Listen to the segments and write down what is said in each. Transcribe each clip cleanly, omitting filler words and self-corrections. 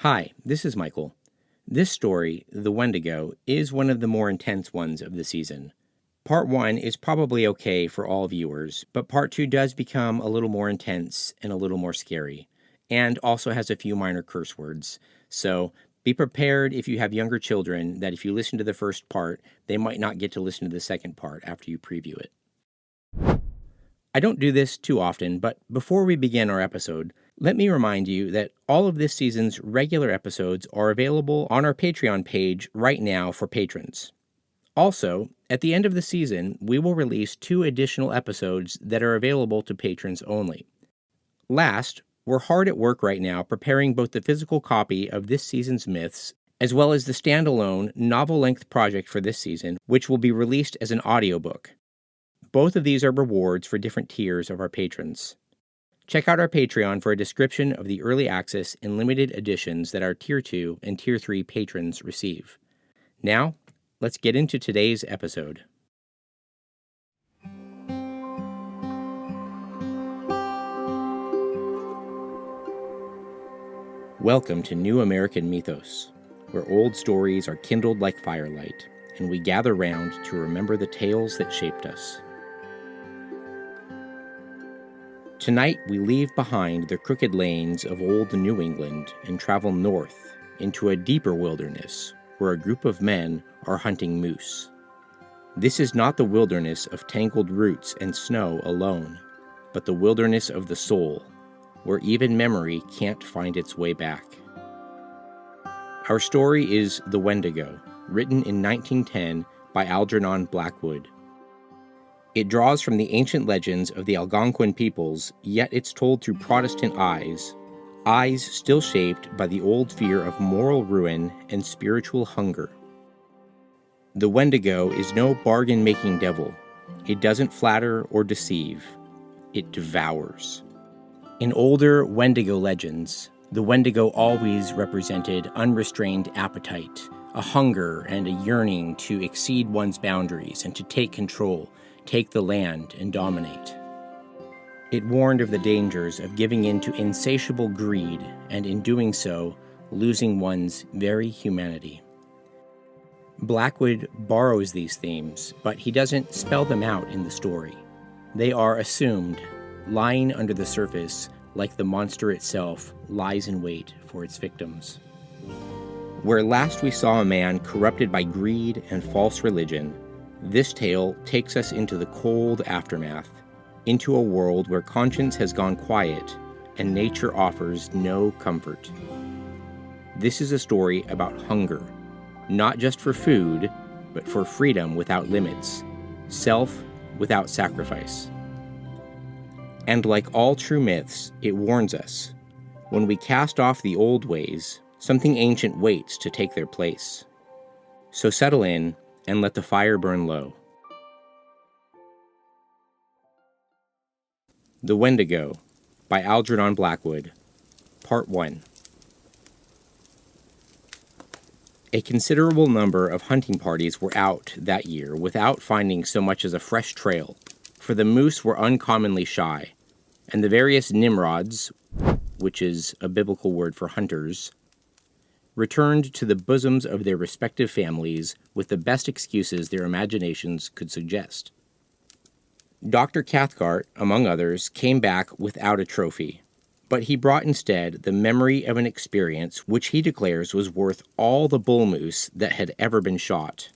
Hi, this is Michael. This story, The Wendigo, is one of the more intense ones of the season. Part 1 is probably okay for all viewers, but Part 2 does become a little more intense and a little more scary, and also has a few minor curse words. So be prepared if you have younger children that if you listen to the first part, they might not get to listen to the second part after you preview it. I don't do this too often, but before we begin our episode, let me remind you that all of this season's regular episodes are available on our Patreon page right now for patrons. Also, at the end of the season, we will release 2 additional episodes that are available to patrons only. Last, we're hard at work right now preparing both the physical copy of this season's myths as well as the standalone novel-length project for this season, which will be released as an audiobook. Both of these are rewards for different tiers of our patrons. Check out our Patreon for a description of the early access and limited editions that our Tier 2 and Tier 3 patrons receive. Now, let's get into today's episode. Welcome to New American Mythos, where old stories are kindled like firelight, and we gather round to remember the tales that shaped us. Tonight, we leave behind the crooked lanes of old New England and travel north into a deeper wilderness where a group of men are hunting moose. This is not the wilderness of tangled roots and snow alone, but the wilderness of the soul, where even memory can't find its way back. Our story is The Wendigo, written in 1910 by Algernon Blackwood. It draws from the ancient legends of the Algonquin peoples, yet it's told through Protestant eyes still shaped by the old fear of moral ruin and spiritual hunger. The Wendigo is no bargain-making devil. It doesn't flatter or deceive. It devours. In older Wendigo legends, the Wendigo always represented unrestrained appetite, a hunger and a yearning to exceed one's boundaries and to take control, take the land, and dominate. It warned of the dangers of giving in to insatiable greed, and in doing so, losing one's very humanity. Blackwood borrows these themes, but he doesn't spell them out in the story. They are assumed, lying under the surface like the monster itself lies in wait for its victims. Where last we saw a man corrupted by greed and false religion, this tale takes us into the cold aftermath, into a world where conscience has gone quiet and nature offers no comfort. This is a story about hunger, not just for food, but for freedom without limits, self without sacrifice. And like all true myths, it warns us, when we cast off the old ways, something ancient waits to take their place. So settle in and let the fire burn low. The Wendigo by Algernon Blackwood, Part 1. A considerable number of hunting parties were out that year without finding so much as a fresh trail, for the moose were uncommonly shy, and the various nimrods, which is a biblical word for hunters, returned to the bosoms of their respective families with the best excuses their imaginations could suggest. Dr. Cathcart, among others, came back without a trophy, but he brought instead the memory of an experience which he declares was worth all the bull moose that had ever been shot.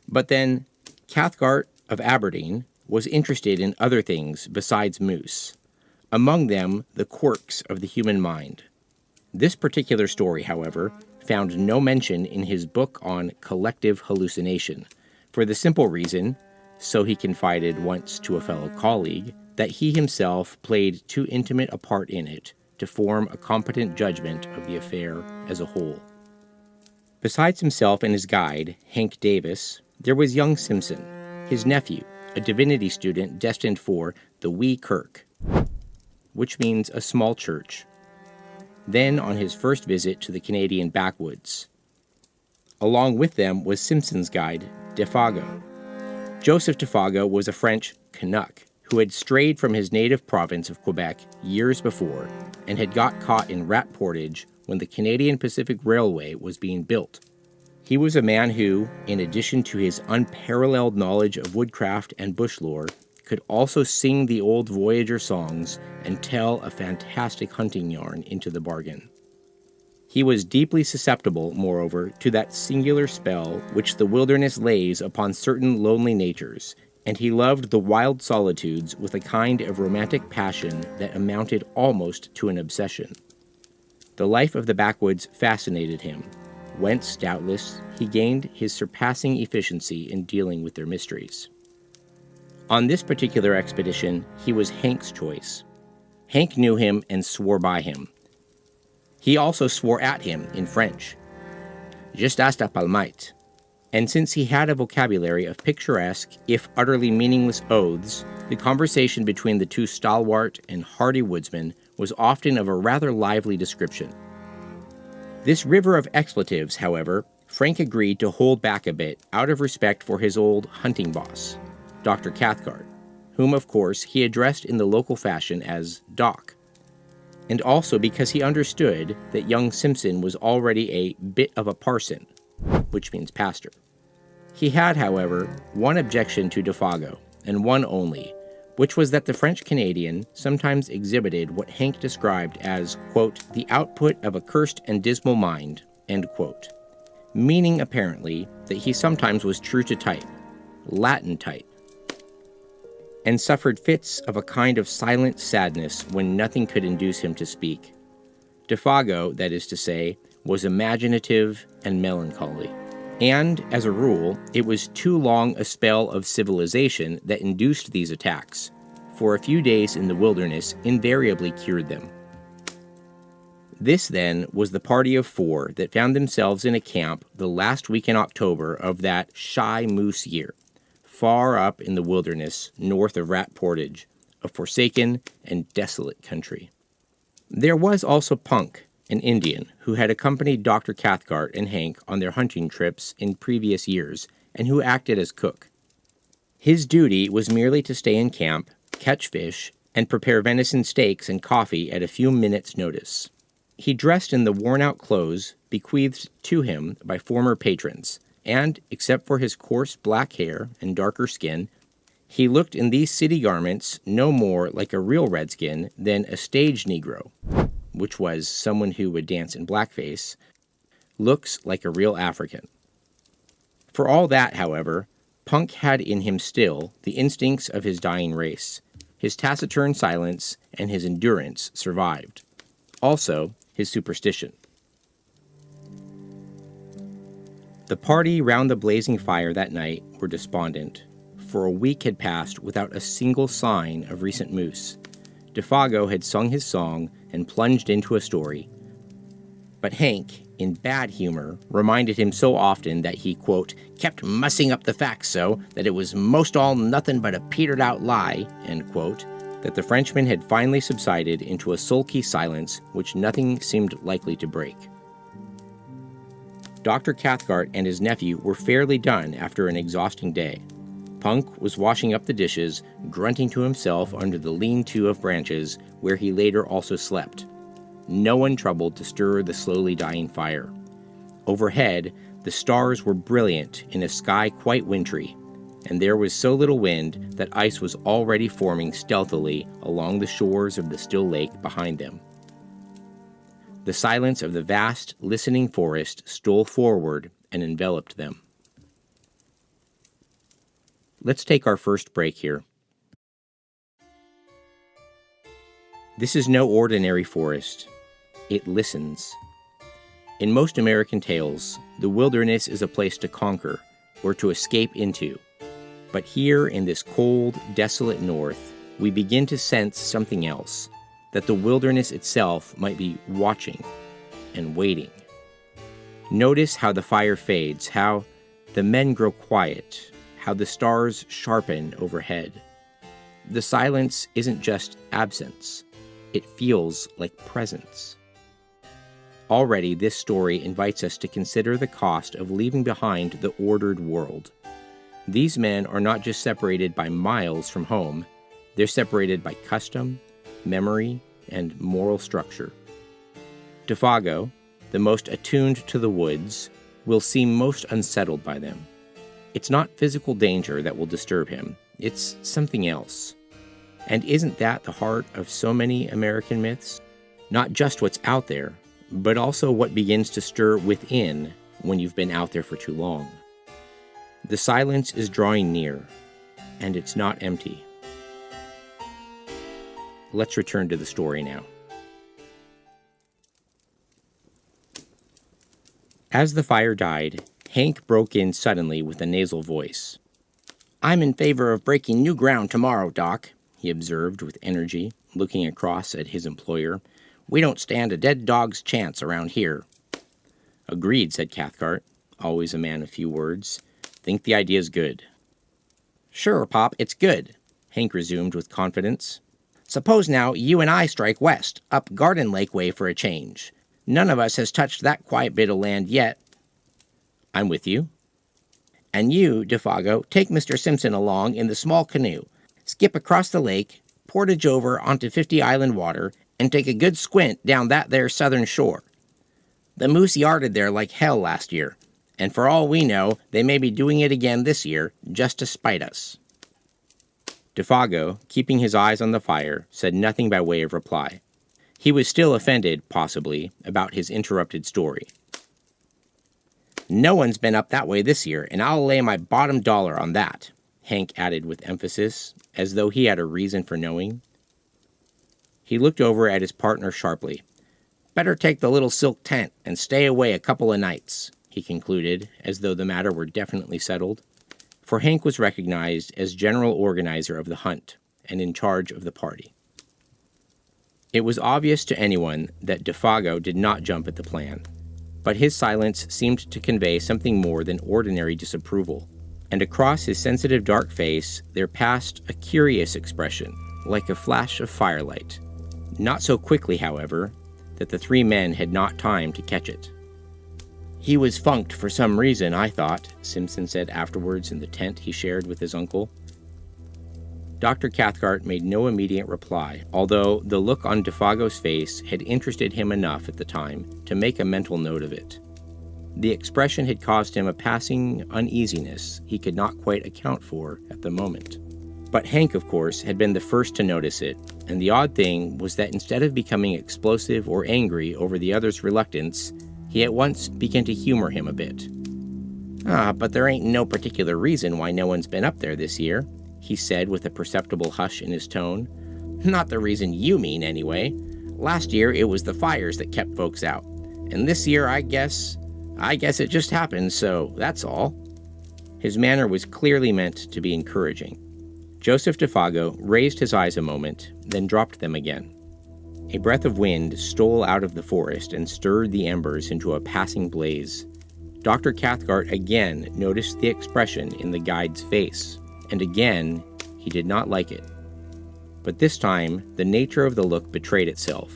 But then, Cathcart of Aberdeen was interested in other things besides moose, among them the quirks of the human mind. This particular story, however, found no mention in his book on collective hallucination, for the simple reason, so he confided once to a fellow colleague, that he himself played too intimate a part in it to form a competent judgment of the affair as a whole. Besides himself and his guide, Hank Davis, there was young Simpson, his nephew, a divinity student destined for the Wee Kirk, which means a small church, then on his first visit to the Canadian backwoods. Along with them was Simpson's guide, Defago. Joseph Defago was a French Canuck who had strayed from his native province of Quebec years before and had got caught in Rat Portage when the Canadian Pacific Railway was being built. He was a man who, in addition to his unparalleled knowledge of woodcraft and bush lore, could also sing the old Voyager songs and tell a fantastic hunting yarn into the bargain. He was deeply susceptible, moreover, to that singular spell which the wilderness lays upon certain lonely natures, and he loved the wild solitudes with a kind of romantic passion that amounted almost to an obsession. The life of the backwoods fascinated him, whence, doubtless, he gained his surpassing efficiency in dealing with their mysteries. On this particular expedition, he was Hank's choice. Hank knew him and swore by him. He also swore at him in French, "Juste hasta palmite," and since he had a vocabulary of picturesque, if utterly meaningless oaths, the conversation between the two stalwart and hardy woodsmen was often of a rather lively description. This river of expletives, however, Frank agreed to hold back a bit out of respect for his old hunting boss, Dr. Cathcart, whom, of course, he addressed in the local fashion as Doc, and also because he understood that young Simpson was already a bit of a parson, which means pastor. He had, however, one objection to Defago, and one only, which was that the French-Canadian sometimes exhibited what Hank described as, quote, the output of a cursed and dismal mind, end quote, meaning, apparently, that he sometimes was true to type, Latin type, and suffered fits of a kind of silent sadness when nothing could induce him to speak. Defago, that is to say, was imaginative and melancholy. And, as a rule, it was too long a spell of civilization that induced these attacks, for a few days in the wilderness invariably cured them. This, then, was the party of four that found themselves in a camp the last week in October of that shy moose year, far up in the wilderness north of Rat Portage, a forsaken and desolate country. There was also Punk, an Indian, who had accompanied Dr. Cathcart and Hank on their hunting trips in previous years, and who acted as cook. His duty was merely to stay in camp, catch fish, and prepare venison steaks and coffee at a few minutes' notice. He dressed in the worn-out clothes bequeathed to him by former patrons, and, except for his coarse black hair and darker skin, he looked in these city garments no more like a real redskin than a stage Negro, which was someone who would dance in blackface, looks like a real African. For all that, however, Punk had in him still the instincts of his dying race. His taciturn silence and his endurance survived. Also, his superstition. The party round the blazing fire that night were despondent, for a week had passed without a single sign of recent moose. Defago had sung his song and plunged into a story. But Hank, in bad humor, reminded him so often that he, quote, kept mussing up the facts so that it was most all nothing but a petered-out lie, end quote, that the Frenchman had finally subsided into a sulky silence which nothing seemed likely to break. Dr. Cathcart and his nephew were fairly done after an exhausting day. Punk was washing up the dishes, grunting to himself under the lean-to of branches, where he later also slept. No one troubled to stir the slowly dying fire. Overhead, the stars were brilliant in a sky quite wintry, and there was so little wind that ice was already forming stealthily along the shores of the still lake behind them. The silence of the vast, listening forest stole forward and enveloped them. Let's take our first break here. This is no ordinary forest. It listens. In most American tales, the wilderness is a place to conquer or to escape into. But here in this cold, desolate north, we begin to sense something else, that the wilderness itself might be watching and waiting. Notice how the fire fades, how the men grow quiet, how the stars sharpen overhead. The silence isn't just absence, it feels like presence. Already, this story invites us to consider the cost of leaving behind the ordered world. These men are not just separated by miles from home, they're separated by custom, memory, and moral structure. Defago, the most attuned to the woods, will seem most unsettled by them. It's not physical danger that will disturb him, it's something else. And isn't that the heart of so many American myths? Not just what's out there, but also what begins to stir within when you've been out there for too long. The silence is drawing near, and it's not empty. Let's return to the story now. As the fire died, Hank broke in suddenly with a nasal voice. "I'm in favor of breaking new ground tomorrow, Doc," he observed with energy, looking across at his employer. "We don't stand a dead dog's chance around here." "Agreed," said Cathcart, always a man of few words. "Think the idea's good." "Sure, Pop, it's good," Hank resumed with confidence. "Suppose now you and I strike west, up Garden Lake way for a change. None of us has touched that quiet bit of land yet." "I'm with you." "And you, Defago, take Mr. Simpson along in the small canoe, skip across the lake, portage over onto 50 Island water, and take a good squint down that there southern shore. The moose yarded there like hell last year, and for all we know, they may be doing it again this year, just to spite us." Defago, keeping his eyes on the fire, said nothing by way of reply. He was still offended, possibly, about his interrupted story. "No one's been up that way this year, and I'll lay my bottom dollar on that," Hank added with emphasis, as though he had a reason for knowing. He looked over at his partner sharply. "Better take the little silk tent and stay away a couple of nights," he concluded, as though the matter were definitely settled. For Hank was recognized as general organizer of the hunt and in charge of the party. It was obvious to anyone that Defago did not jump at the plan, but his silence seemed to convey something more than ordinary disapproval, and across his sensitive dark face there passed a curious expression, like a flash of firelight. Not so quickly, however, that the three men had not time to catch it. "He was funked for some reason, I thought," Simpson said afterwards in the tent he shared with his uncle. Dr. Cathcart made no immediate reply, although the look on Defago's face had interested him enough at the time to make a mental note of it. The expression had caused him a passing uneasiness he could not quite account for at the moment. But Hank, of course, had been the first to notice it, and the odd thing was that instead of becoming explosive or angry over the other's reluctance, he at once began to humor him a bit. But there ain't no particular reason why no one's been up there this year," he said with a perceptible hush in his tone. "Not the reason you mean, anyway. Last year it was the fires that kept folks out, and this year I guess it just happened, so that's all." His manner was clearly meant to be encouraging. Joseph Defago raised his eyes a moment, then dropped them again. A breath of wind stole out of the forest and stirred the embers into a passing blaze. Dr. Cathcart again noticed the expression in the guide's face, and again he did not like it. But this time, the nature of the look betrayed itself.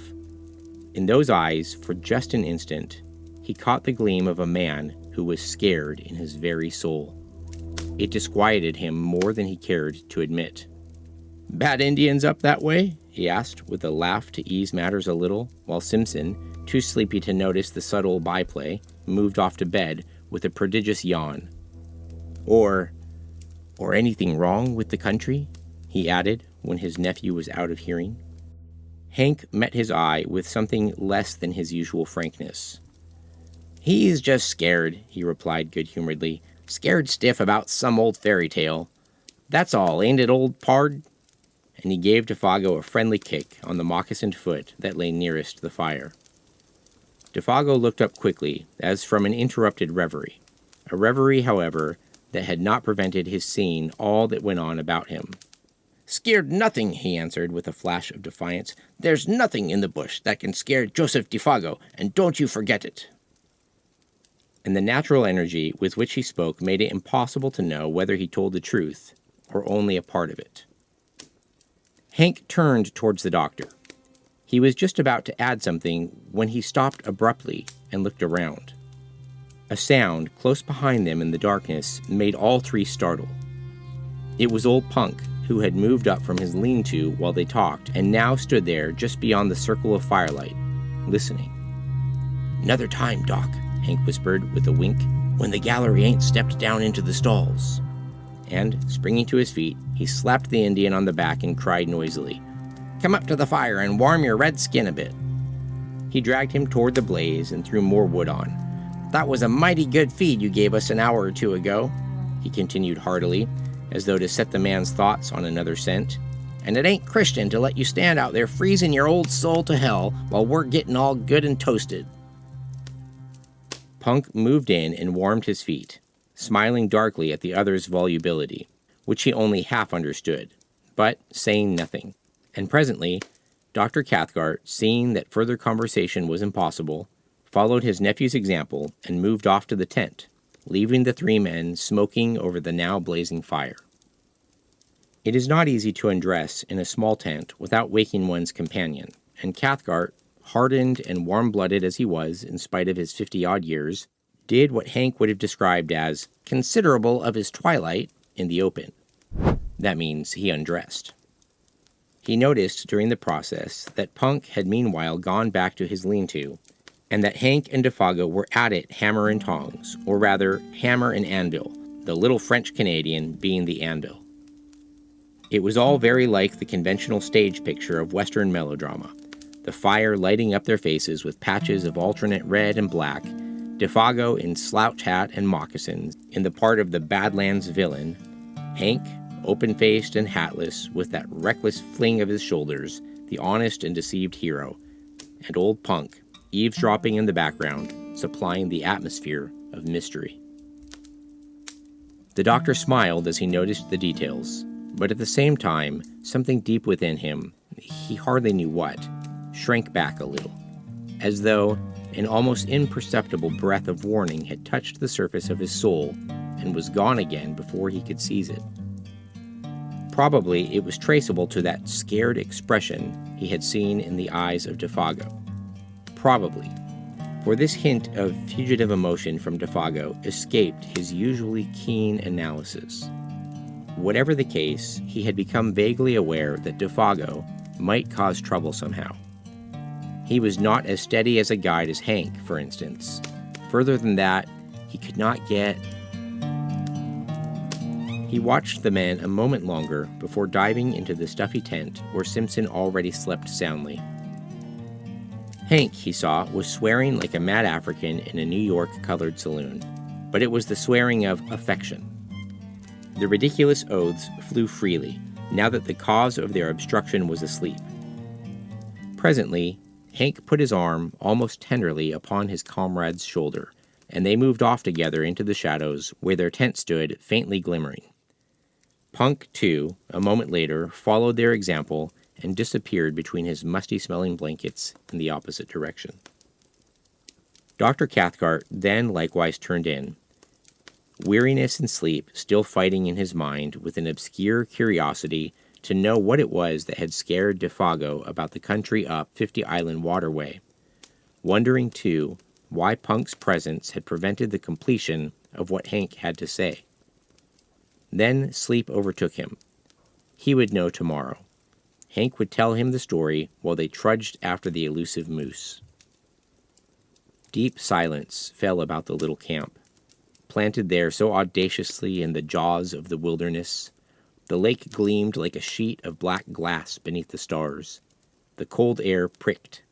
In those eyes, for just an instant, he caught the gleam of a man who was scared in his very soul. It disquieted him more than he cared to admit. "Bad Indians up that way?" he asked with a laugh to ease matters a little, while Simpson, too sleepy to notice the subtle byplay, moved off to bed with a prodigious yawn. Or anything wrong with the country?" he added when his nephew was out of hearing. Hank met his eye with something less than his usual frankness. "He's just scared," he replied good-humoredly. "Scared stiff about some old fairy tale. That's all, ain't it, old pard?" And he gave Defago a friendly kick on the moccasined foot that lay nearest the fire. Defago looked up quickly, as from an interrupted reverie. A reverie, however, that had not prevented his seeing all that went on about him. "Scared nothing," he answered with a flash of defiance. "There's nothing in the bush that can scare Joseph Defago, and don't you forget it." And the natural energy with which he spoke made it impossible to know whether he told the truth, or only a part of it. Hank turned towards the doctor. He was just about to add something when he stopped abruptly and looked around. A sound close behind them in the darkness made all three startle. It was old Punk, who had moved up from his lean-to while they talked and now stood there just beyond the circle of firelight, listening. "Another time, Doc," Hank whispered with a wink, "when the gallery ain't stepped down into the stalls." And, springing to his feet, he slapped the Indian on the back and cried noisily, "Come up to the fire and warm your red skin a bit." He dragged him toward the blaze and threw more wood on. "That was a mighty good feed you gave us an hour or two ago," he continued heartily, as though to set the man's thoughts on another scent. "And it ain't Christian to let you stand out there freezing your old soul to hell while we're getting all good and toasted." Punk moved in and warmed his feet, smiling darkly at the other's volubility, which he only half understood, but saying nothing. And presently, Dr. Cathcart, seeing that further conversation was impossible, followed his nephew's example and moved off to the tent, leaving the three men smoking over the now blazing fire. It is not easy to undress in a small tent without waking one's companion, and Cathcart, hardened and warm-blooded as he was in spite of his 50-odd years, did what Hank would have described as considerable of his twilight in the open. That means he undressed. He noticed during the process that Punk had meanwhile gone back to his lean-to, and that Hank and Defago were at it hammer and tongs, or rather hammer and anvil, the little French-Canadian being the anvil. It was all very like the conventional stage picture of Western melodrama, the fire lighting up their faces with patches of alternate red and black, Defago in slouch hat and moccasins in the part of the Badlands villain, Hank, open-faced and hatless, with that reckless fling of his shoulders, the honest and deceived hero, and old Punk, eavesdropping in the background, supplying the atmosphere of mystery. The doctor smiled as he noticed the details, but at the same time, something deep within him, he hardly knew what, shrank back a little, as though an almost imperceptible breath of warning had touched the surface of his soul and was gone again before he could seize it. Probably it was traceable to that scared expression he had seen in the eyes of Defago. Probably, for this hint of fugitive emotion from Defago escaped his usually keen analysis. Whatever the case, he had become vaguely aware that Defago might cause trouble somehow. He was not as steady as a guide as Hank, for instance. Further than that, he could not get... He watched the men a moment longer before diving into the stuffy tent where Simpson already slept soundly. Hank, he saw, was swearing like a mad African in a New York colored saloon, but it was the swearing of affection. The ridiculous oaths flew freely, now that the cause of their obstruction was asleep. Presently, Hank put his arm almost tenderly upon his comrade's shoulder, and they moved off together into the shadows where their tent stood faintly glimmering. Punk, too, a moment later, followed their example and disappeared between his musty-smelling blankets in the opposite direction. Dr. Cathcart then likewise turned in, weariness and sleep still fighting in his mind with an obscure curiosity to know what it was that had scared Defago about the country up 50 Island waterway, wondering, too, why Punk's presence had prevented the completion of what Hank had to say. Then sleep overtook him. He would know tomorrow. Hank would tell him the story while they trudged after the elusive moose. Deep silence fell about the little camp, planted there so audaciously in the jaws of the wilderness. The lake gleamed like a sheet of black glass beneath the stars. The cold air pricked.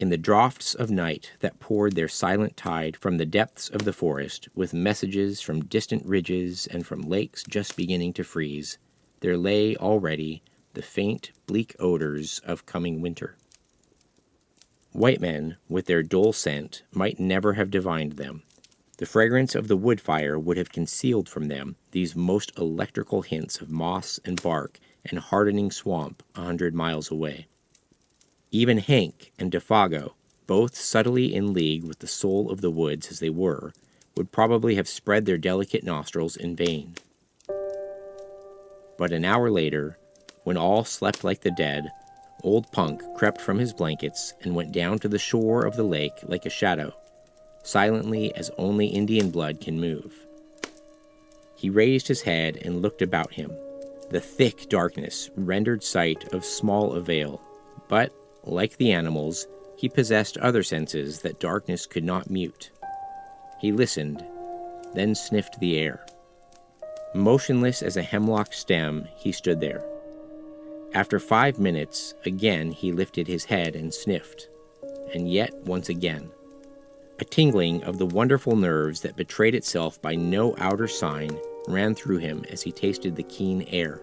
In the draughts of night that poured their silent tide from the depths of the forest, with messages from distant ridges and from lakes just beginning to freeze, there lay already the faint, bleak odors of coming winter. White men, with their dull scent, might never have divined them. The fragrance of the wood fire would have concealed from them these most electrical hints of moss and bark and hardening swamp 100 miles away. Even Hank and Defago, both subtly in league with the soul of the woods as they were, would probably have spread their delicate nostrils in vain. But an hour later, when all slept like the dead, old Punk crept from his blankets and went down to the shore of the lake like a shadow, silently as only Indian blood can move. He raised his head and looked about him. The thick darkness rendered sight of small avail, but, like the animals, He possessed other senses that darkness could not mute. He listened, then sniffed the air. Motionless as a hemlock stem, he stood there. After 5 minutes, again he lifted his head and sniffed, and yet once again. A tingling of the wonderful nerves that betrayed itself by no outer sign ran through him as he tasted the keen air.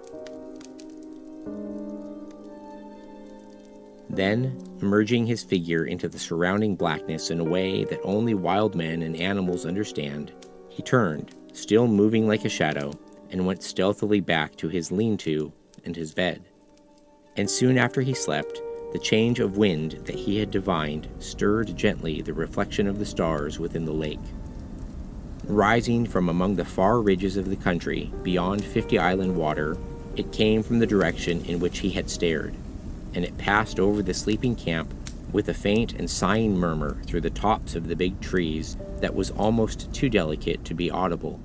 Then, merging his figure into the surrounding blackness in a way that only wild men and animals understand, he turned, still moving like a shadow, and went stealthily back to his lean-to and his bed. And soon after he slept, the change of wind that he had divined stirred gently the reflection of the stars within the lake. Rising from among the far ridges of the country beyond 50 Island water, it came from the direction in which he had stared, and it passed over the sleeping camp with a faint and sighing murmur through the tops of the big trees that was almost too delicate to be audible.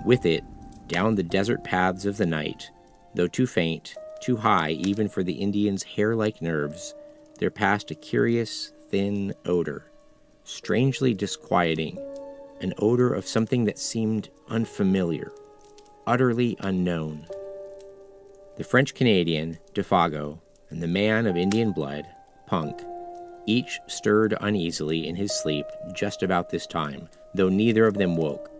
With it, down the desert paths of the night, though too faint, too high even for the Indian's hair-like nerves, there passed a curious, thin odor, strangely disquieting, an odor of something that seemed unfamiliar, utterly unknown. The French-Canadian, Defago, and the man of Indian blood, Punk, each stirred uneasily in his sleep just about this time, though neither of them woke.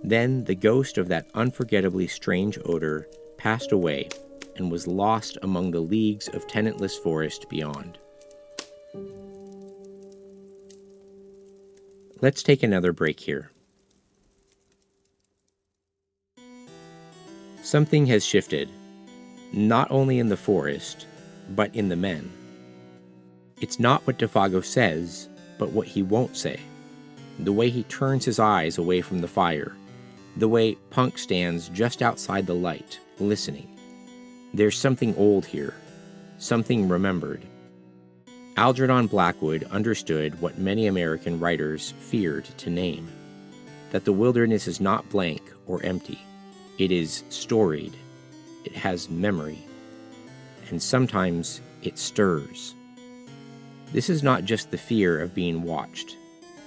Then the ghost of that unforgettably strange odor passed away and was lost among the leagues of tenantless forest beyond. Let's take another break here. Something has shifted, not only in the forest, but in the men. It's not what Defago says, but what he won't say. The way he turns his eyes away from the fire, the way Punk stands just outside the light, listening. There's something old here, something remembered. Algernon Blackwood understood what many American writers feared to name, that the wilderness is not blank or empty. It is storied. It has memory. And sometimes it stirs. This is not just the fear of being watched.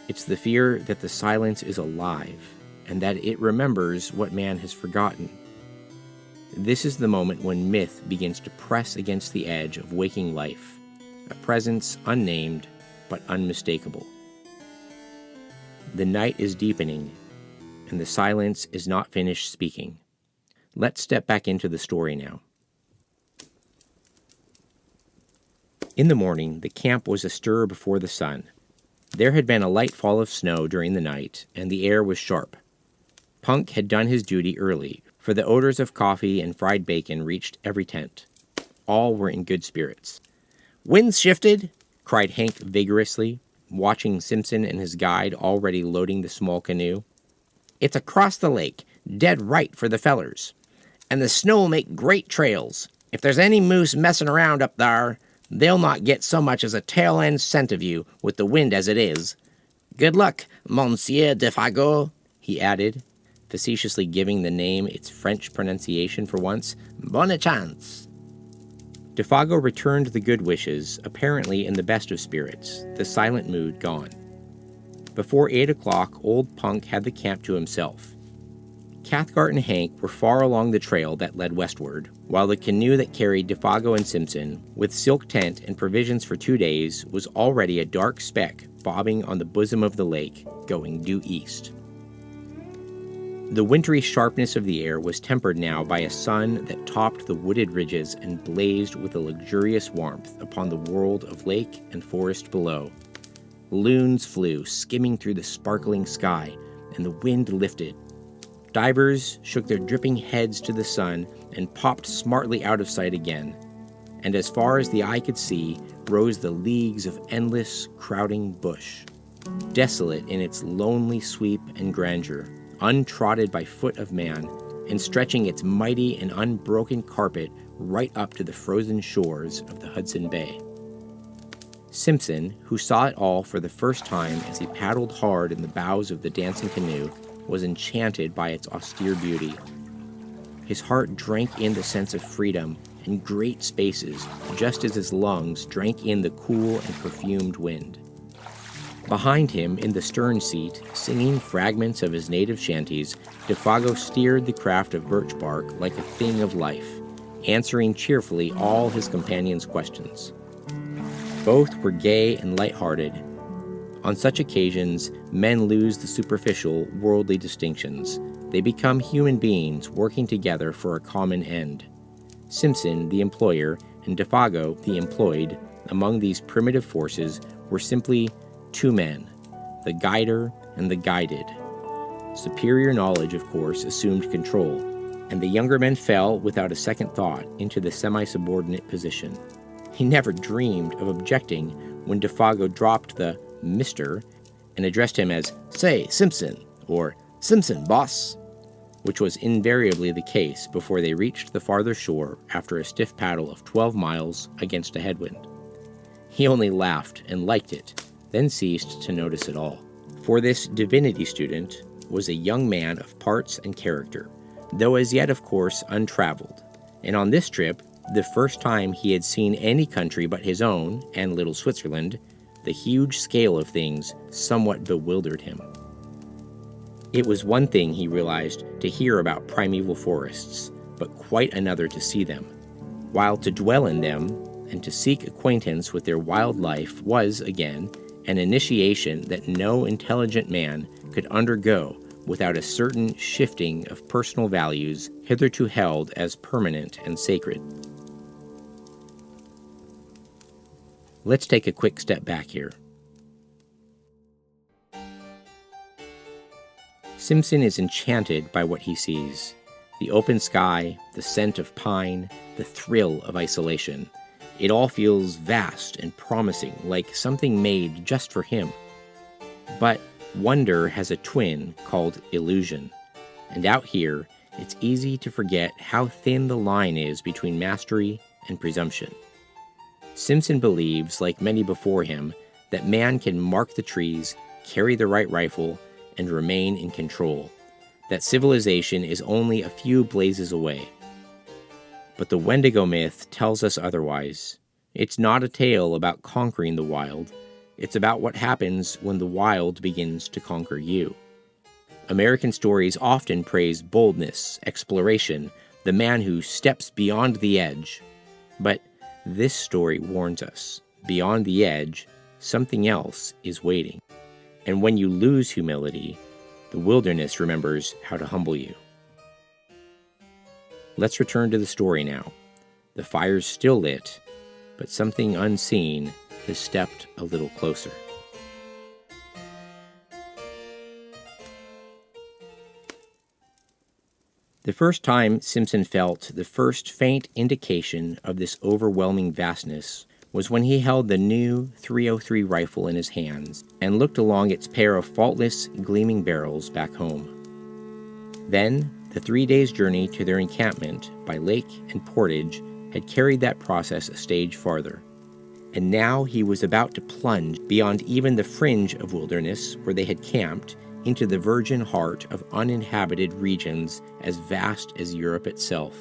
It's the fear that the silence is alive and that it remembers what man has forgotten. This is the moment when myth begins to press against the edge of waking life, a presence unnamed but unmistakable. The night is deepening, and the silence is not finished speaking. Let's step back into the story now. In the morning, the camp was astir before the sun. There had been a light fall of snow during the night, and the air was sharp. Punk had done his duty early, for the odors of coffee and fried bacon reached every tent. All were in good spirits. "Wind's shifted!" cried Hank vigorously, watching Simpson and his guide already loading the small canoe. "It's across the lake, dead right for the fellers. And the snow'll make great trails. If there's any moose messing around up thar, they'll not get so much as a tail-end scent of you with the wind as it is. Good luck, Monsieur Defago," he added, facetiously giving the name its French pronunciation for once. "Bonne chance." Defago returned the good wishes, apparently in the best of spirits, the silent mood gone. Before 8 o'clock, old Punk had the camp to himself. Cathcart and Hank were far along the trail that led westward, while the canoe that carried Defago and Simpson, with silk tent and provisions for 2 days, was already a dark speck bobbing on the bosom of the lake, going due east. The wintry sharpness of the air was tempered now by a sun that topped the wooded ridges and blazed with a luxurious warmth upon the world of lake and forest below. Loons flew, skimming through the sparkling sky, and the wind lifted. Divers shook their dripping heads to the sun and popped smartly out of sight again. And as far as the eye could see, rose the leagues of endless, crowding bush, desolate in its lonely sweep and grandeur, untrodden by foot of man, and stretching its mighty and unbroken carpet right up to the frozen shores of the Hudson Bay. Simpson, who saw it all for the first time as he paddled hard in the bows of the dancing canoe, was enchanted by its austere beauty. His heart drank in the sense of freedom and great spaces, just as his lungs drank in the cool and perfumed wind. Behind him, in the stern seat, singing fragments of his native shanties, Defago steered the craft of birch bark like a thing of life, answering cheerfully all his companions' questions. Both were gay and light-hearted. On such occasions, men lose the superficial, worldly distinctions. They become human beings working together for a common end. Simpson, the employer, and Defago, the employed, among these primitive forces were simply two men, the guider and the guided. Superior knowledge, of course, assumed control, and the younger man fell without a second thought into the semi-subordinate position. He never dreamed of objecting when Defago dropped the Mr. and addressed him as, "Say, Simpson," or "Simpson, boss," which was invariably the case before they reached the farther shore after a stiff paddle of 12 miles against a headwind. He only laughed and liked it, then ceased to notice it all. For this divinity student was a young man of parts and character, though as yet, of course, untraveled, and on this trip, the first time he had seen any country but his own and little Switzerland, the huge scale of things somewhat bewildered him. It was one thing, he realized, to hear about primeval forests, but quite another to see them, while to dwell in them and to seek acquaintance with their wild life was, again, an initiation that no intelligent man could undergo without a certain shifting of personal values hitherto held as permanent and sacred. Let's take a quick step back here. Simpson is enchanted by what he sees. The open sky, the scent of pine, the thrill of isolation. It all feels vast and promising, like something made just for him. But wonder has a twin called illusion. And out here, it's easy to forget how thin the line is between mastery and presumption. Simpson believes, like many before him, that man can mark the trees, carry the right rifle, and remain in control, that civilization is only a few blazes away. But the Wendigo myth tells us otherwise. It's not a tale about conquering the wild. It's about what happens when the wild begins to conquer you. American stories often praise boldness, exploration, the man who steps beyond the edge. But this story warns us, beyond the edge, something else is waiting. And when you lose humility, the wilderness remembers how to humble you. Let's return to the story now. The fire's still lit, but something unseen has stepped a little closer. The first time Simpson felt the first faint indication of this overwhelming vastness was when he held the new .303 rifle in his hands and looked along its pair of faultless, gleaming barrels back home. Then, the 3 days' journey to their encampment by lake and portage had carried that process a stage farther. And now he was about to plunge beyond even the fringe of wilderness where they had camped into the virgin heart of uninhabited regions as vast as Europe itself.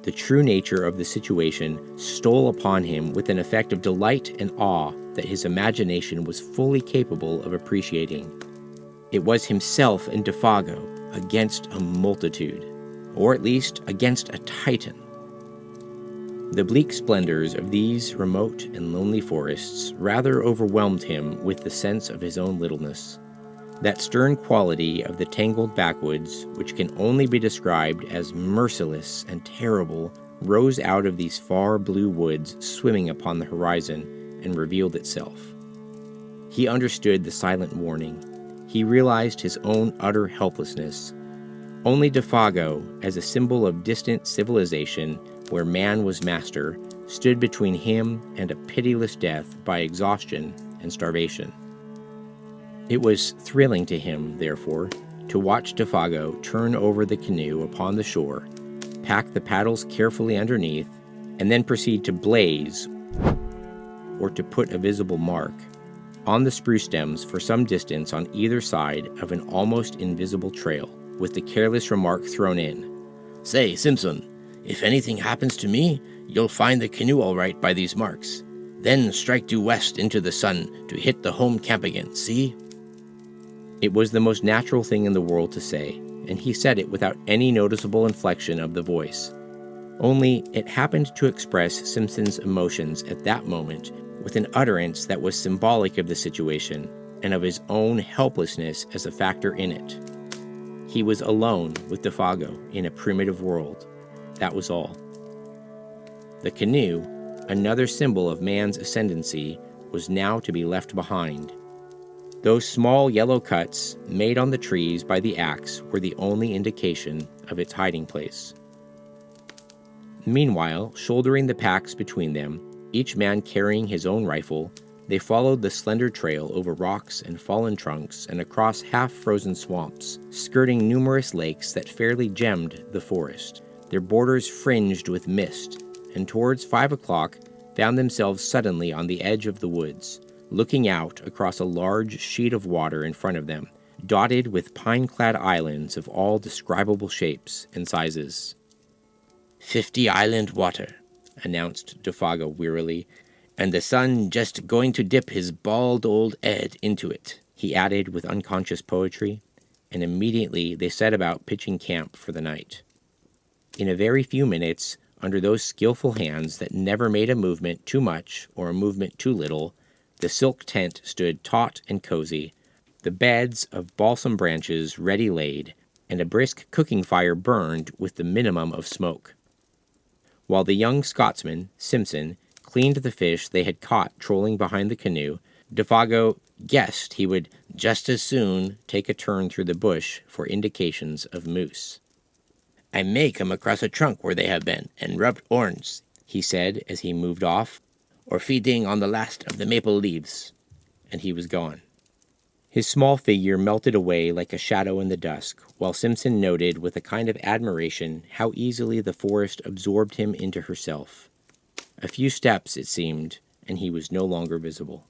The true nature of the situation stole upon him with an effect of delight and awe that his imagination was fully capable of appreciating. It was himself and Defago against a multitude, or at least against a titan. The bleak splendors of these remote and lonely forests rather overwhelmed him with the sense of his own littleness. That stern quality of the tangled backwoods, which can only be described as merciless and terrible, rose out of these far blue woods swimming upon the horizon and revealed itself. He understood the silent warning. He realized his own utter helplessness. Only Defago, as a symbol of distant civilization where man was master, stood between him and a pitiless death by exhaustion and starvation. It was thrilling to him, therefore, to watch Defago turn over the canoe upon the shore, pack the paddles carefully underneath, and then proceed to blaze, or to put a visible mark, on the spruce stems for some distance on either side of an almost invisible trail, with the careless remark thrown in, "Say, Simpson, "If anything happens to me, you'll find the canoe all right by these marks. Then strike due west into the sun to hit the home camp again, see?" It was the most natural thing in the world to say, and he said it without any noticeable inflection of the voice. Only it happened to express Simpson's emotions at that moment with an utterance that was symbolic of the situation and of his own helplessness as a factor in it. He was alone with Defago in a primitive world. That was all. The canoe, another symbol of man's ascendancy, was now to be left behind. Those small yellow cuts made on the trees by the axe were the only indication of its hiding place. Meanwhile, shouldering the packs between them, each man carrying his own rifle, they followed the slender trail over rocks and fallen trunks and across half-frozen swamps, skirting numerous lakes that fairly gemmed the forest, their borders fringed with mist, and towards 5 o'clock found themselves suddenly on the edge of the woods, looking out across a large sheet of water in front of them, dotted with pine-clad islands of all describable shapes and sizes. "50 island water," announced Defago wearily, "and the sun just going to dip his bald old head into it," he added with unconscious poetry, and immediately they set about pitching camp for the night. In a very few minutes, under those skillful hands that never made a movement too much or a movement too little, the silk tent stood taut and cozy, the beds of balsam branches ready laid, and a brisk cooking fire burned with the minimum of smoke. While the young Scotsman, Simpson, cleaned the fish they had caught trolling behind the canoe, Defago guessed he would just as soon take a turn through the bush for indications of moose. "I may come across a trunk where they have been, and rubbed horns," he said as he moved off, "or feeding on the last of the maple leaves," and he was gone. His small figure melted away like a shadow in the dusk, while Simpson noted with a kind of admiration how easily the forest absorbed him into herself. A few steps, it seemed, and he was no longer visible.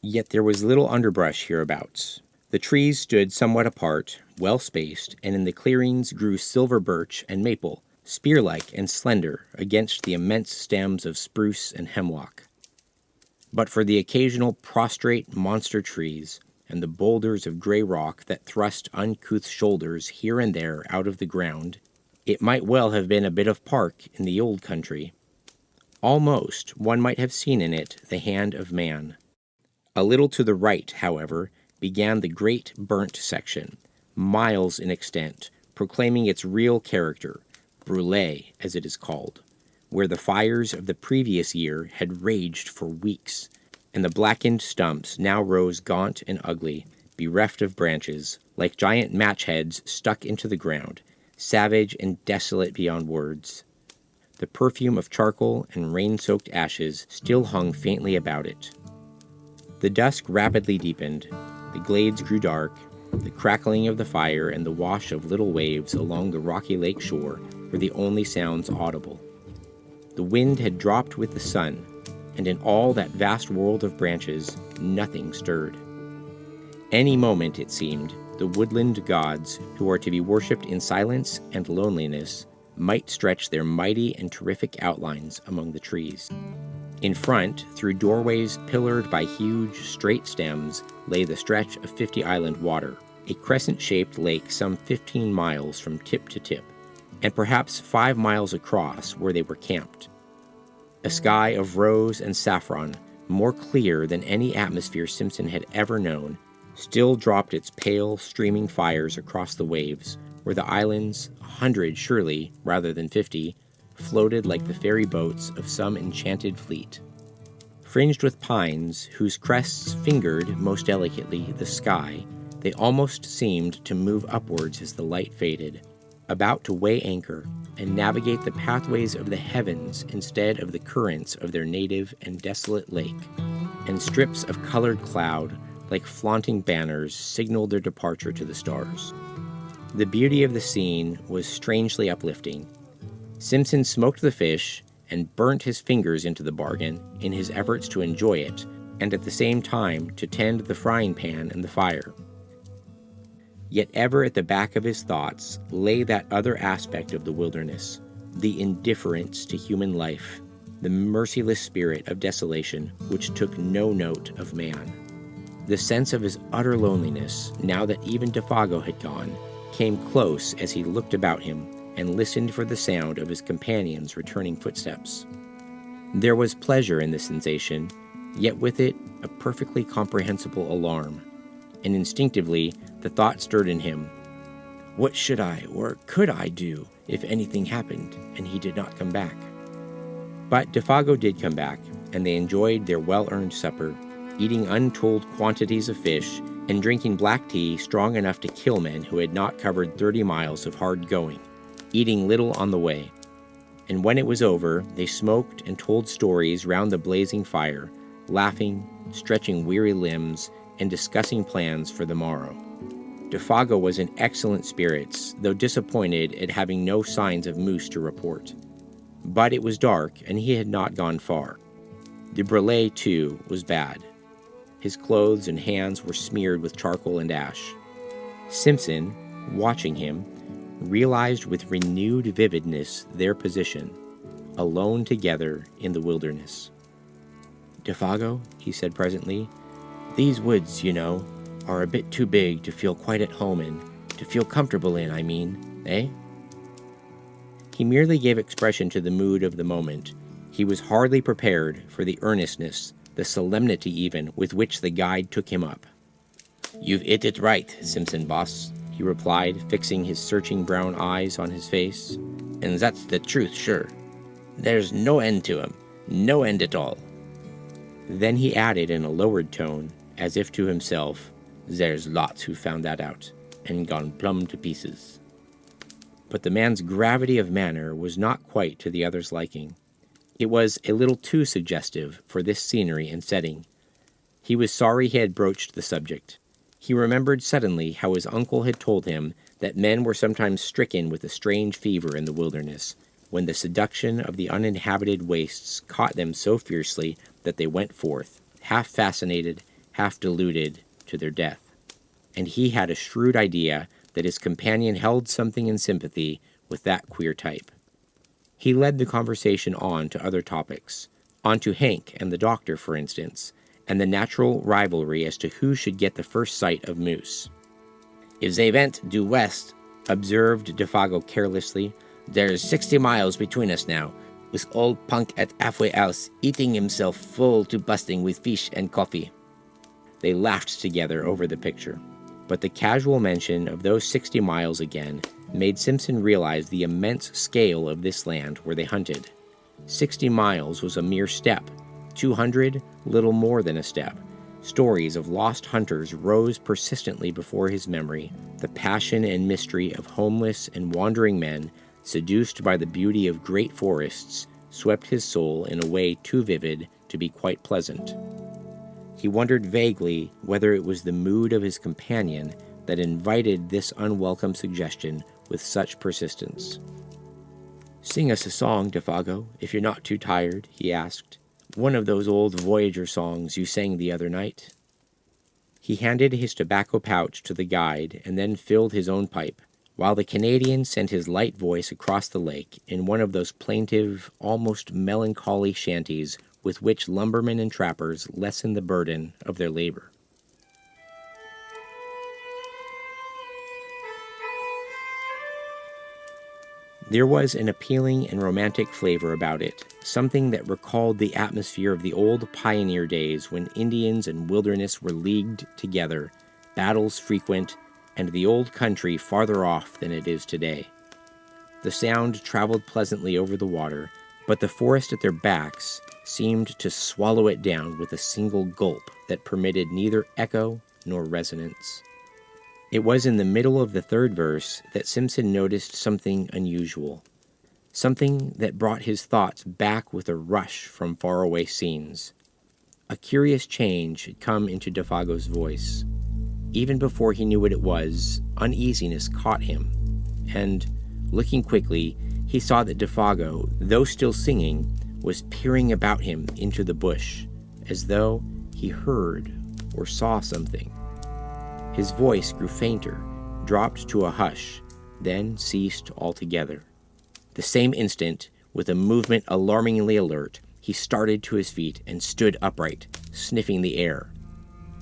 Yet there was little underbrush hereabouts. The trees stood somewhat apart, well spaced, and in the clearings grew silver birch and maple, spear-like and slender, against the immense stems of spruce and hemlock. But for the occasional prostrate monster trees, and the boulders of gray rock that thrust uncouth shoulders here and there out of the ground, it might well have been a bit of park in the old country. Almost one might have seen in it the hand of man. A little to the right, however, began the great burnt section, miles in extent, proclaiming its real character, brûlé as it is called, where the fires of the previous year had raged for weeks, and the blackened stumps now rose gaunt and ugly, bereft of branches, like giant match heads stuck into the ground, savage and desolate beyond words. The perfume of charcoal and rain-soaked ashes still hung faintly about it. The dusk rapidly deepened, the glades grew dark, the crackling of the fire and the wash of little waves along the rocky lake shore were the only sounds audible. The wind had dropped with the sun, and in all that vast world of branches, nothing stirred. Any moment, it seemed, the woodland gods, who are to be worshipped in silence and loneliness, might stretch their mighty and terrific outlines among the trees. In front, through doorways pillared by huge, straight stems, lay the stretch of 50 Island water, a crescent-shaped lake some 15 miles from tip to tip, and perhaps 5 miles across where they were camped. A sky of rose and saffron, more clear than any atmosphere Simpson had ever known, still dropped its pale, streaming fires across the waves, where the islands, 100 surely, rather than 50, floated like the ferry boats of some enchanted fleet. Fringed with pines, whose crests fingered, most delicately, the sky, they almost seemed to move upwards as the light faded, about to weigh anchor and navigate the pathways of the heavens instead of the currents of their native and desolate lake, and strips of colored cloud, like flaunting banners, signaled their departure to the stars. The beauty of the scene was strangely uplifting. Simpson smoked the fish and burnt his fingers into the bargain in his efforts to enjoy it, and at the same time to tend the frying pan and the fire. Yet ever at the back of his thoughts lay that other aspect of the wilderness, the indifference to human life, the merciless spirit of desolation which took no note of man. The sense of his utter loneliness, now that even Defago had gone, came close as he looked about him and listened for the sound of his companions' returning footsteps. There was pleasure in the sensation, yet with it a perfectly comprehensible alarm, and instinctively the thought stirred in him, what should I or could I do if anything happened and he did not come back? But Defago did come back, and they enjoyed their well-earned supper, eating untold quantities of fish and drinking black tea strong enough to kill men who had not covered 30 miles of hard going, eating little on the way. And when it was over, they smoked and told stories round the blazing fire, laughing, stretching weary limbs, and discussing plans for the morrow. Defago was in excellent spirits, though disappointed at having no signs of moose to report. But it was dark, and he had not gone far. De Brulé, too, was bad. His clothes and hands were smeared with charcoal and ash. Simpson, watching him, realized with renewed vividness their position, alone together in the wilderness. Defago, he said presently, these woods, you know, are a bit too big to feel quite at home in, to feel comfortable in, I mean, eh? He merely gave expression to the mood of the moment. He was hardly prepared for the earnestness, the solemnity even, with which the guide took him up. You've 'it it right, Simpson boss, he replied, fixing his searching brown eyes on his face. And that's the truth, sure. There's no end to 'em, no end at all. Then he added in a lowered tone, as if to himself, there's lots who found that out, and gone plumb to pieces. But the man's gravity of manner was not quite to the other's liking. It was a little too suggestive for this scenery and setting. He was sorry he had broached the subject. He remembered suddenly how his uncle had told him that men were sometimes stricken with a strange fever in the wilderness, when the seduction of the uninhabited wastes caught them so fiercely that they went forth, half fascinated, half deluded, to their death. And he had a shrewd idea that his companion held something in sympathy with that queer type. He led the conversation on to other topics, on to Hank and the doctor, for instance, and the natural rivalry as to who should get the first sight of moose. If they went due west, observed Defago carelessly, there's 60 miles between us now, with old Punk at halfway house eating himself full to busting with fish and coffee. They laughed together over the picture, but the casual mention of those 60 miles again made Simpson realize the immense scale of this land where they hunted. 60 miles was a mere step, 200 little more than a step. Stories of lost hunters rose persistently before his memory, the passion and mystery of homeless and wandering men, seduced by the beauty of great forests, swept his soul in a way too vivid to be quite pleasant. He wondered vaguely whether it was the mood of his companion that invited this unwelcome suggestion with such persistence. "Sing us a song, Defago, if you're not too tired," he asked. "One of those old Voyager songs you sang the other night." He handed his tobacco pouch to the guide and then filled his own pipe, while the Canadian sent his light voice across the lake in one of those plaintive, almost melancholy shanties with which lumbermen and trappers lessen the burden of their labor. There was an appealing and romantic flavor about it, something that recalled the atmosphere of the old pioneer days when Indians and wilderness were leagued together, battles frequent, and the old country farther off than it is today. The sound traveled pleasantly over the water, but the forest at their backs seemed to swallow it down with a single gulp that permitted neither echo nor resonance. It was in the middle of the third verse that Simpson noticed something unusual, something that brought his thoughts back with a rush from faraway scenes. A curious change had come into Defago's voice. Even before he knew what it was, uneasiness caught him, and, looking quickly, he saw that Defago, though still singing, was peering about him into the bush, as though he heard or saw something. His voice grew fainter, dropped to a hush, then ceased altogether. The same instant, with a movement alarmingly alert, he started to his feet and stood upright, sniffing the air.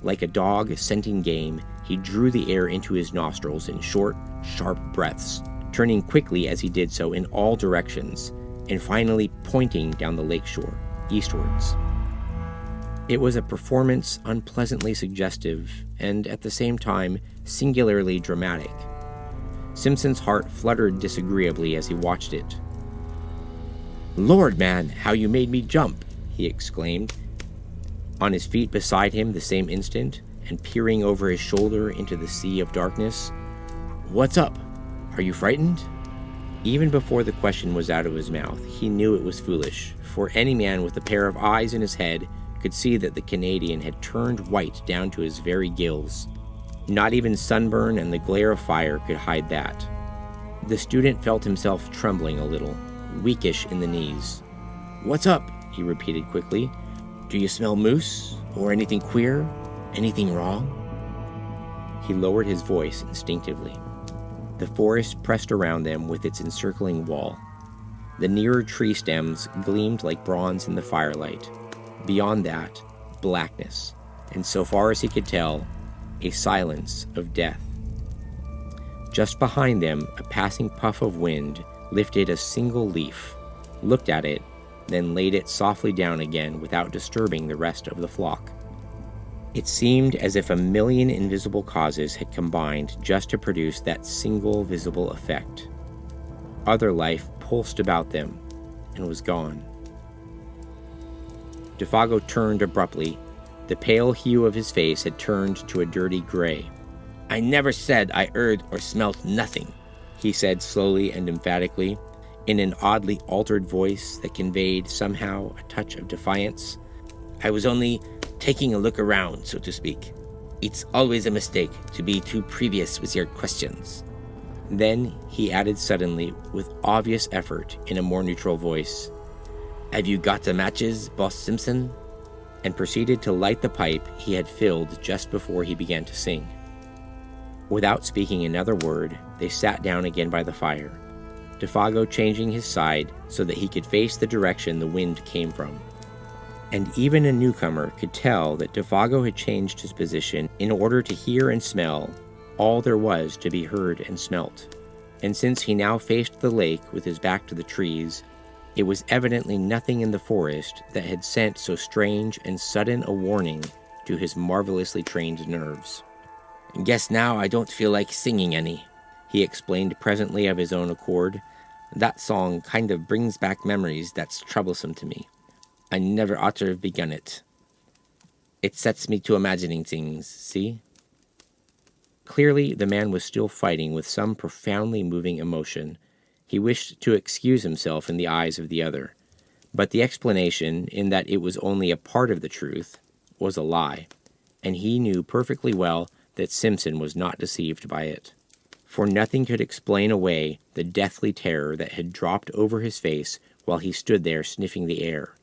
Like a dog scenting game, he drew the air into his nostrils in short, sharp breaths, turning quickly as he did so in all directions, and finally pointing down the lakeshore, eastwards. It was a performance unpleasantly suggestive and, at the same time, singularly dramatic. Simpson's heart fluttered disagreeably as he watched it. "Lord, man, how you made me jump!" he exclaimed. On his feet beside him the same instant, and peering over his shoulder into the sea of darkness, "What's up? Are you frightened?" Even before the question was out of his mouth, he knew it was foolish, for any man with a pair of eyes in his head could see that the Canadian had turned white down to his very gills. Not even sunburn and the glare of fire could hide that. The student felt himself trembling a little, weakish in the knees. "What's up?" he repeated quickly. "Do you smell moose? Or anything queer? Anything wrong?" He lowered his voice instinctively. The forest pressed around them with its encircling wall. The nearer tree stems gleamed like bronze in the firelight. Beyond that, blackness, and so far as he could tell, a silence of death. Just behind them, a passing puff of wind lifted a single leaf, looked at it, then laid it softly down again without disturbing the rest of the flock. It seemed as if a million invisible causes had combined just to produce that single visible effect. Other life pulsed about them and was gone. Defago turned abruptly. The pale hue of his face had turned to a dirty gray. "I never said I heard or smelt nothing," he said slowly and emphatically, in an oddly altered voice that conveyed somehow a touch of defiance. "I was only taking a look around, so to speak. It's always a mistake to be too previous with your questions." Then he added suddenly, with obvious effort, in a more neutral voice, "Have you got the matches, Boss Simpson?" and proceeded to light the pipe he had filled just before he began to sing. Without speaking another word, they sat down again by the fire, Defago changing his side so that he could face the direction the wind came from. And even a newcomer could tell that Defago had changed his position in order to hear and smell all there was to be heard and smelt. And since he now faced the lake with his back to the trees, it was evidently nothing in the forest that had sent so strange and sudden a warning to his marvelously trained nerves. "Guess now I don't feel like singing any," he explained presently of his own accord. "That song kind of brings back memories that's troublesome to me. I never ought to have begun it. It sets me to imagining things, see?" Clearly, the man was still fighting with some profoundly moving emotion. He wished to excuse himself in the eyes of the other, but the explanation, in that it was only a part of the truth, was a lie, and he knew perfectly well that Simpson was not deceived by it. For nothing could explain away the deathly terror that had dropped over his face while he stood there sniffing the air.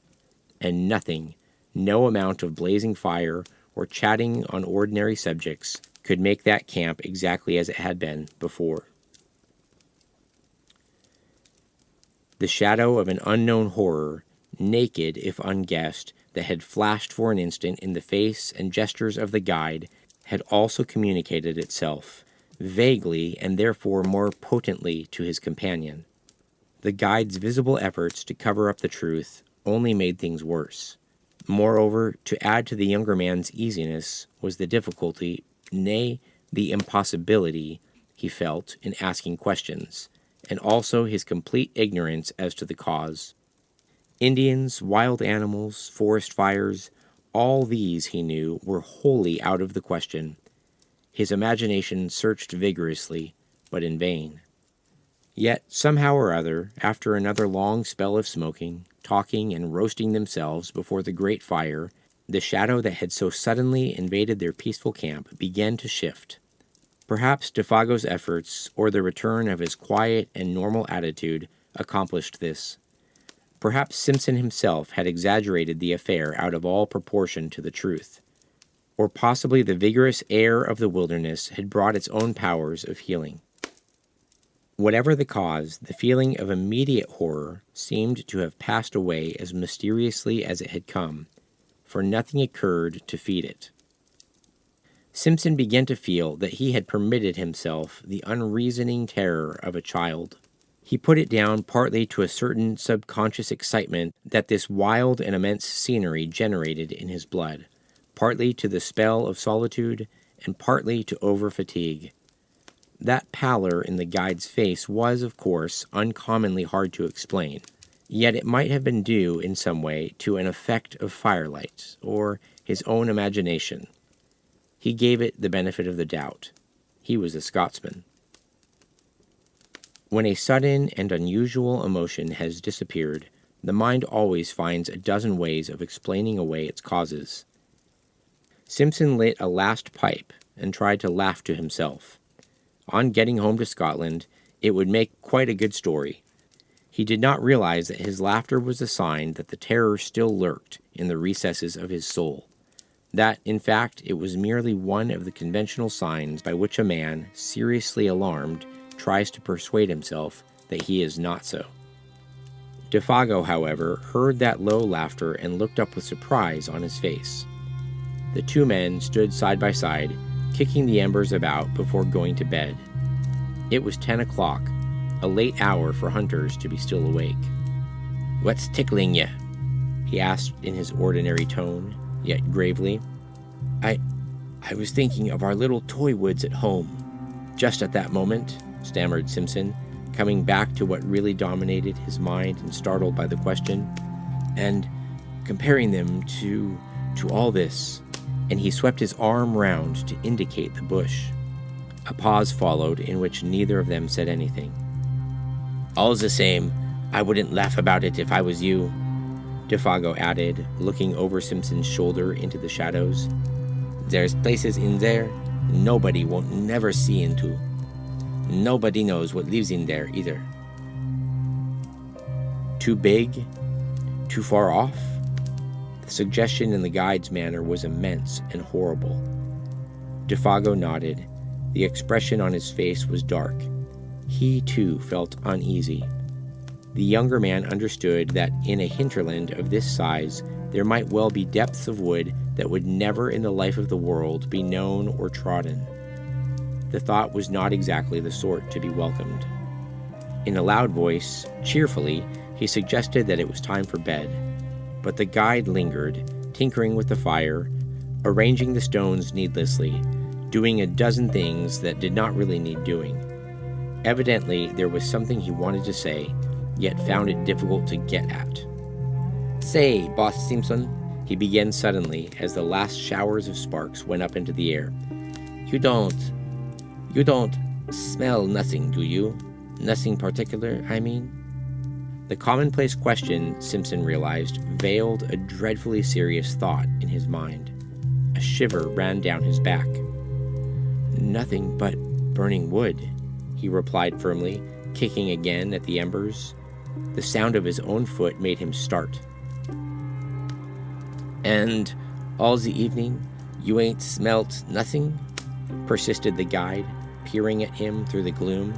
And nothing, no amount of blazing fire or chatting on ordinary subjects, could make that camp exactly as it had been before. The shadow of an unknown horror, naked if unguessed, that had flashed for an instant in the face and gestures of the guide, had also communicated itself, vaguely and therefore more potently, to his companion. The guide's visible efforts to cover up the truth only made things worse. Moreover, to add to the younger man's easiness was the difficulty, nay, the impossibility, he felt in asking questions, and also his complete ignorance as to the cause. Indians, wild animals, forest fires, all these, he knew, were wholly out of the question. His imagination searched vigorously, but in vain. Yet, somehow or other, after another long spell of smoking, talking, and roasting themselves before the great fire, the shadow that had so suddenly invaded their peaceful camp began to shift. Perhaps Defago's efforts, or the return of his quiet and normal attitude, accomplished this. Perhaps Simpson himself had exaggerated the affair out of all proportion to the truth. Or possibly the vigorous air of the wilderness had brought its own powers of healing. Whatever the cause, the feeling of immediate horror seemed to have passed away as mysteriously as it had come, for nothing occurred to feed it. Simpson began to feel that he had permitted himself the unreasoning terror of a child. He put it down partly to a certain subconscious excitement that this wild and immense scenery generated in his blood, partly to the spell of solitude, and partly to over-fatigue. That pallor in the guide's face was, of course, uncommonly hard to explain, yet it might have been due in some way to an effect of firelight, or his own imagination. He gave it the benefit of the doubt. He was a Scotsman. When a sudden and unusual emotion has disappeared, the mind always finds a dozen ways of explaining away its causes. Simpson lit a last pipe and tried to laugh to himself. On getting home to Scotland, it would make quite a good story. He did not realize that his laughter was a sign that the terror still lurked in the recesses of his soul. That, in fact, it was merely one of the conventional signs by which a man, seriously alarmed, tries to persuade himself that he is not so. Defago, however, heard that low laughter and looked up with surprise on his face. The two men stood side by side, kicking the embers about before going to bed. It was 10 o'clock, a late hour for hunters to be still awake. "What's tickling ye?" he asked in his ordinary tone, yet gravely. I was thinking of our little toy woods at home." Just at that moment, stammered Simpson, coming back to what really dominated his mind and startled by the question, "and comparing them to all this," and he swept his arm round to indicate the bush. A pause followed in which neither of them said anything. "All's the same, I wouldn't laugh about it if I was you," Defago added, looking over Simpson's shoulder into the shadows. "There's places in there nobody won't never see into. Nobody knows what lives in there either." Too big? Too far off? The suggestion in the guide's manner was immense and horrible. Defago nodded. The expression on his face was dark. He, too, felt uneasy. The younger man understood that in a hinterland of this size, there might well be depths of wood that would never in the life of the world be known or trodden. The thought was not exactly the sort to be welcomed. In a loud voice, cheerfully, he suggested that it was time for bed. But the guide lingered, tinkering with the fire, arranging the stones needlessly, doing a dozen things that did not really need doing. Evidently, there was something he wanted to say, yet found it difficult to get at. "Say, Boss Simpson," he began suddenly as the last showers of sparks went up into the air. You don't smell nothing, do you? Nothing particular, I mean?" The commonplace question, Simpson realized, veiled a dreadfully serious thought in his mind. A shiver ran down his back. "Nothing but burning wood," he replied firmly, kicking again at the embers. The sound of his own foot made him start. "And all the evening you ain't smelt nothing?" persisted the guide, peering at him through the gloom.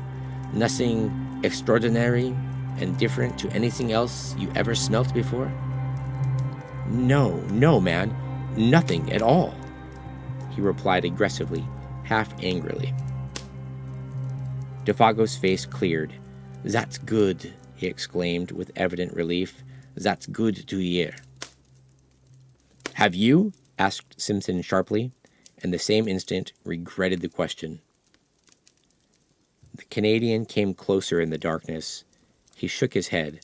"Nothing extraordinary and different to anything else you ever smelt before?" No, man, nothing at all," he replied aggressively, half angrily. Defago's face cleared. "That's good," he exclaimed with evident relief. "That's good to hear." "Have you?" asked Simpson sharply, and the same instant regretted the question. The Canadian came closer in the darkness. He shook his head.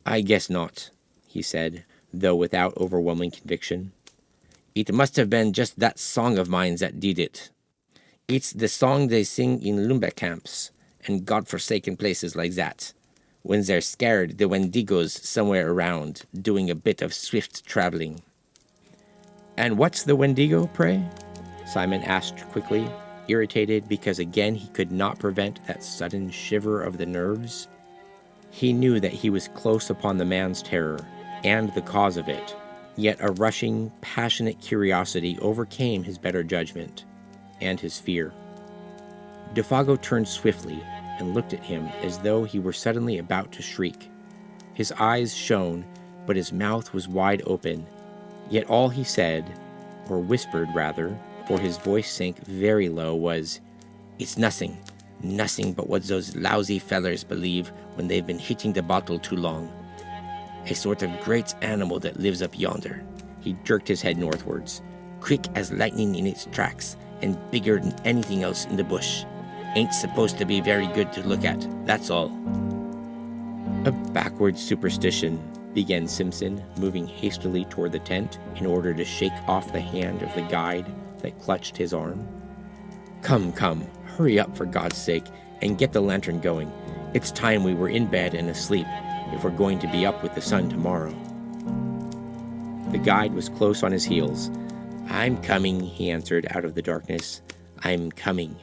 "I guess not," he said, though without overwhelming conviction. "It must have been just that song of mine that did it. It's the song they sing in lumber camps and God-forsaken places like that, when they're scared the Wendigos somewhere around, doing a bit of swift traveling." "And what's the Wendigo, pray?" Simon asked quickly, irritated because again he could not prevent that sudden shiver of the nerves. He knew that he was close upon the man's terror, and the cause of it, yet a rushing, passionate curiosity overcame his better judgment, and his fear. Defago turned swiftly, and looked at him as though he were suddenly about to shriek. His eyes shone, but his mouth was wide open. Yet all he said, or whispered rather, for his voice sank very low, was, "It's nothing but what those lousy fellers believe when they've been hitting the bottle too long. A sort of great animal that lives up yonder." He jerked his head northwards. "Quick as lightning in its tracks, and bigger than anything else in the bush. Ain't supposed to be very good to look at, that's all." "A backward superstition," began Simpson, moving hastily toward the tent in order to shake off the hand of the guide that clutched his arm. Come, hurry up for God's sake, and get the lantern going. It's time we were in bed and asleep, if we're going to be up with the sun tomorrow." The guide was close on his heels. "I'm coming," he answered out of the darkness. "I'm coming."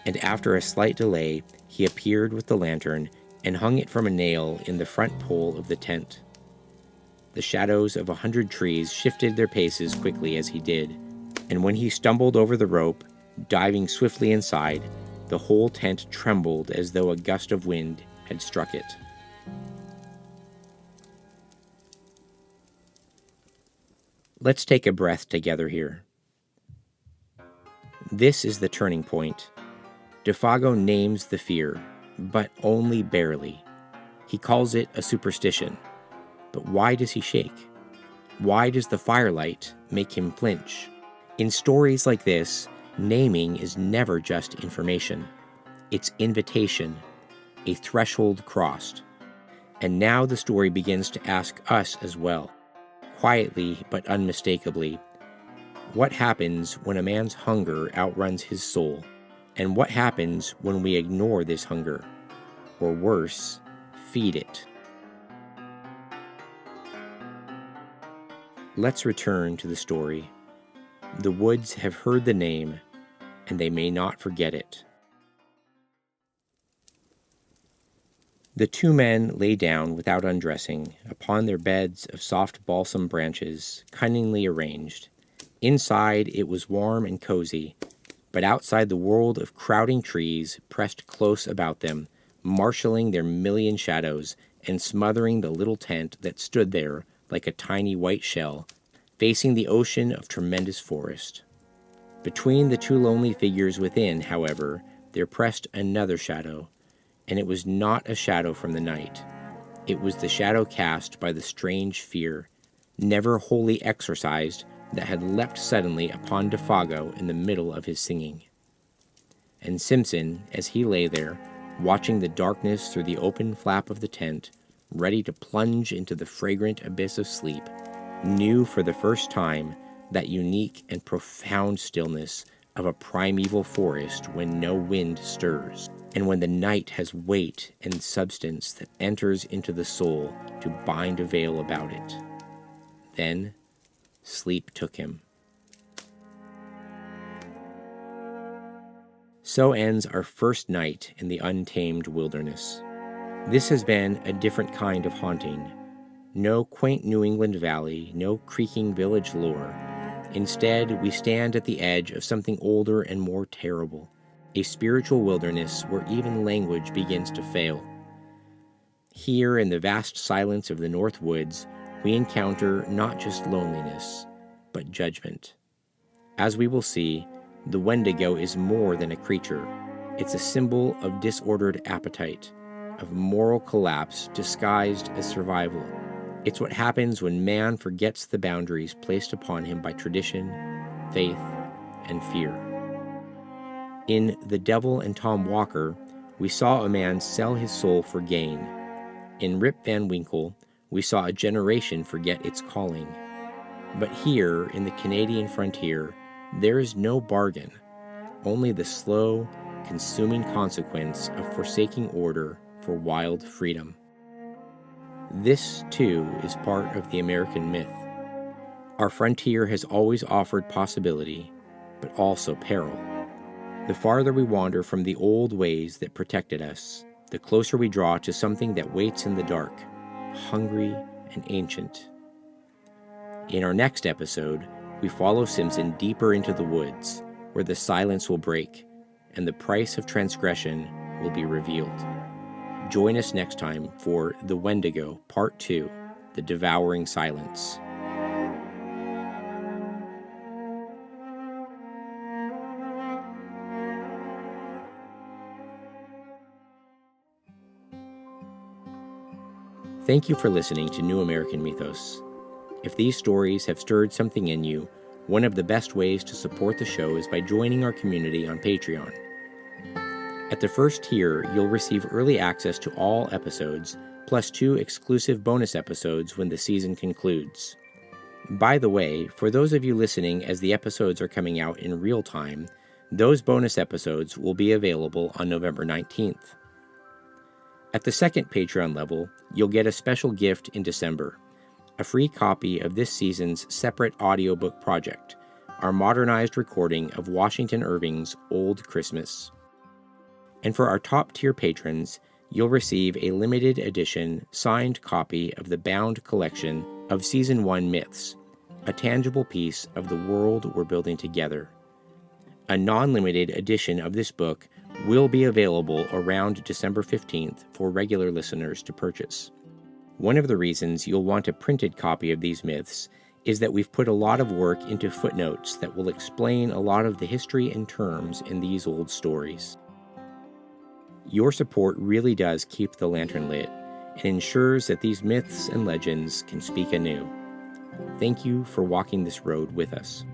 And after a slight delay, he appeared with the lantern and hung it from a nail in the front pole of the tent. The shadows of 100 trees shifted their paces quickly as he did, and when he stumbled over the rope, diving swiftly inside, the whole tent trembled as though a gust of wind had struck it. Let's take a breath together here. This is the turning point. Defago names the fear, but only barely. He calls it a superstition. But why does he shake? Why does the firelight make him flinch? In stories like this, naming is never just information. It's invitation, a threshold crossed. And now the story begins to ask us as well, quietly but unmistakably, what happens when a man's hunger outruns his soul? And what happens when we ignore this hunger? Or worse, feed it? Let's return to the story. The woods have heard the name, and they may not forget it. The two men lay down without undressing upon their beds of soft balsam branches, cunningly arranged. Inside it was warm and cozy, but outside the world of crowding trees pressed close about them, marshalling their million shadows and smothering the little tent that stood there like a tiny white shell, facing the ocean of tremendous forest. Between the two lonely figures within, however, there pressed another shadow, and it was not a shadow from the night. It was the shadow cast by the strange fear, never wholly exorcised, that had leapt suddenly upon Defago in the middle of his singing. And Simpson, as he lay there, watching the darkness through the open flap of the tent, ready to plunge into the fragrant abyss of sleep, knew for the first time that unique and profound stillness of a primeval forest when no wind stirs, and when the night has weight and substance that enters into the soul to bind a veil about it. Then sleep took him. So ends our first night in the untamed wilderness. This has been a different kind of haunting. No quaint New England valley, no creaking village lore. Instead, we stand at the edge of something older and more terrible, a spiritual wilderness where even language begins to fail. Here in the vast silence of the North Woods, we encounter not just loneliness, but judgment. As we will see, the Wendigo is more than a creature. It's a symbol of disordered appetite, of moral collapse disguised as survival. It's what happens when man forgets the boundaries placed upon him by tradition, faith, and fear. In The Devil and Tom Walker, we saw a man sell his soul for gain. In Rip Van Winkle, we saw a generation forget its calling. But here, in the Canadian frontier, there is no bargain, only the slow, consuming consequence of forsaking order for wild freedom. This, too, is part of the American myth. Our frontier has always offered possibility, but also peril. The farther we wander from the old ways that protected us, the closer we draw to something that waits in the dark, hungry and ancient. In our next episode, we follow Simpson deeper into the woods, where the silence will break, and the price of transgression will be revealed. Join us next time for The Wendigo, Part 2, The Devouring Silence. Thank you for listening to New American Mythos. If these stories have stirred something in you, one of the best ways to support the show is by joining our community on Patreon. At the first tier, you'll receive early access to all episodes, plus 2 exclusive bonus episodes when the season concludes. By the way, for those of you listening as the episodes are coming out in real time, those bonus episodes will be available on November 19th. At the second Patreon level, you'll get a special gift in December, a free copy of this season's separate audiobook project, our modernized recording of Washington Irving's Old Christmas. And for our top-tier patrons, you'll receive a limited edition signed copy of the bound collection of Season 1 Myths, a tangible piece of the world we're building together. A non-limited edition of this book will be available around December 15th for regular listeners to purchase. One of the reasons you'll want a printed copy of these myths is that we've put a lot of work into footnotes that will explain a lot of the history and terms in these old stories. Your support really does keep the lantern lit and ensures that these myths and legends can speak anew. Thank you for walking this road with us.